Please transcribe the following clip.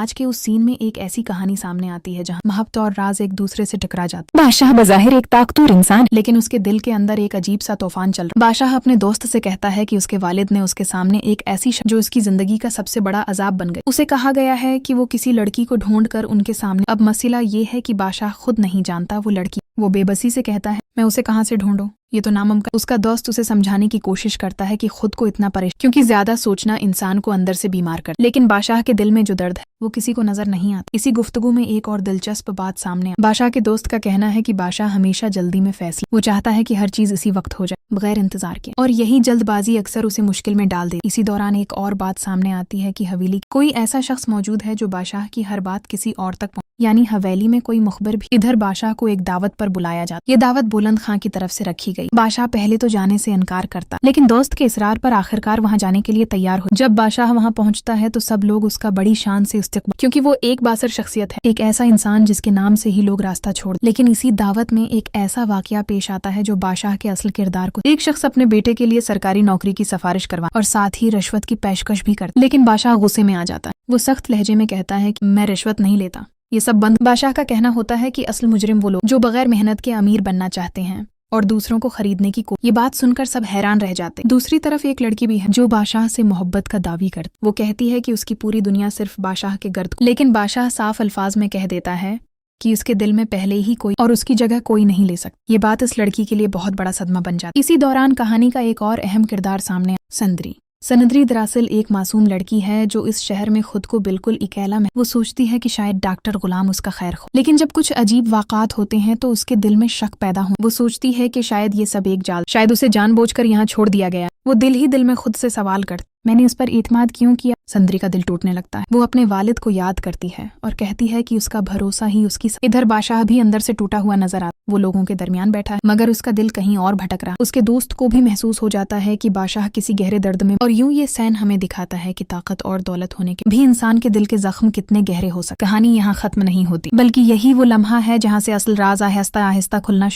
आज के उस सीन में एक ऐसी कहानी सामने आती है जहाँ मोहब्बत और राज एक दूसरे से टकरा जाते। बादशाह बज़ाहिर एक ताकतवर इंसान, लेकिन उसके दिल के अंदर एक अजीब सा तूफान चल रहा। बादशाह अपने दोस्त से कहता है कि उसके वालिद ने उसके सामने एक ऐसी जो उसकी जिंदगी का सबसे बड़ा अजाब बन गई। उसे कहा गया है कि वो किसी लड़की को ढूंढ कर उनके सामने। अब मसला ये है कि बादशाह खुद नहीं जानता वो लड़की। वो बेबसी से कहता है, मैं उसे कहाँ से ढूंढूं, ये तो नामुमकिन। उसका दोस्त उसे समझाने की कोशिश करता है कि खुद को इतना परेशान, क्योंकि ज्यादा सोचना इंसान को अंदर से बीमार कर। लेकिन बादशाह के दिल में जो दर्द है वो किसी को नजर नहीं आता। इसी गुफ्तगू में एक और दिलचस्प बात सामने आई। बादशाह के दोस्त का कहना है कि बादशाह हमेशा जल्दी में फैसला, वो चाहता है कि हर चीज इसी वक्त हो जाए बगैर इंतजार के, और यही जल्दबाजी अक्सर उसे मुश्किल में डाल दे। इसी दौरान एक और बात सामने आती है कि हवेली कोई ऐसा शख्स मौजूद है जो बादशाह की हर बात किसी और तक, यानी हवेली में कोई मुखबिर भी। इधर बादशाह को एक दावत पर बुलाया जाता। ये दावत बुलंद खां की तरफ से रखी गई। बादशाह पहले तो जाने से इनकार करता, लेकिन दोस्त के इसरार पर आखिरकार वहां जाने के लिए तैयार हो। जब बादशाह वहां पहुंचता है तो सब लोग उसका बड़ी शान से इस्तकबाल, क्योंकि वो एक बासर शख्सियत है, एक ऐसा इंसान जिसके नाम से ही लोग रास्ता छोड़। लेकिन इसी दावत में एक ऐसा वाकया पेश आता है जो बादशाह के असल किरदार को। एक शख्स अपने बेटे के लिए सरकारी नौकरी की सिफारिश करवा और साथ ही रिश्वत की पेशकश भी करता, लेकिन बादशाह गुस्से में आ जाता है। वो सख्त लहजे में कहता है कि मैं रिश्वत नहीं लेता, ये सब बंद। बादशाह का कहना होता है कि असल मुजरिम वो लोग जो बगैर मेहनत के अमीर बनना चाहते हैं और दूसरों को खरीदने की ये बात सुनकर सब हैरान रह जाते। दूसरी तरफ एक लड़की भी है जो बादशाह से मोहब्बत का दावी करती। वो कहती है कि उसकी पूरी दुनिया सिर्फ बादशाह के गर्द, लेकिन बादशाह साफ अल्फाज में कह देता है कि उसके दिल में पहले ही कोई और उसकी जगह कोई नहीं ले सकता। ये बात इस लड़की के लिए बहुत बड़ा सदमा बन जाती। इसी दौरान कहानी का एक और अहम किरदार सामने, सनदरी। सनदरी दरअसल एक मासूम लड़की है जो इस शहर में खुद को बिल्कुल अकेला में। वो सोचती है कि शायद डॉक्टर गुलाम उसका खैर हो, लेकिन जब कुछ अजीब वाक़ात होते हैं तो उसके दिल में शक पैदा हो। वो सोचती है कि शायद ये सब एक जाल, शायद उसे जानबूझकर यहाँ छोड़ दिया गया। वो दिल ही दिल में खुद से सवाल करती, मैंने इस पर एतमाद क्यों किया। सनदरी का दिल टूटने लगता है। वो अपने वालिद को याद करती है और कहती है कि उसका भरोसा ही उसकी। इधर बादशाह भी अंदर से टूटा हुआ नजर आता। वो लोगों के दरमियान बैठा है, मगर उसका दिल कहीं और भटक रहा। उसके दोस्त को भी महसूस हो जाता है कि बादशाह किसी गहरे दर्द में। और यूं ये सैन हमें दिखाता है कि ताकत और दौलत होने के भी इंसान के दिल के जख्म कितने गहरे हो सकते। कहानी यहाँ खत्म नहीं होती, बल्कि यही वो लम्हा है जहाँ से असल राज आहिस्ता आहिस्ता खुलना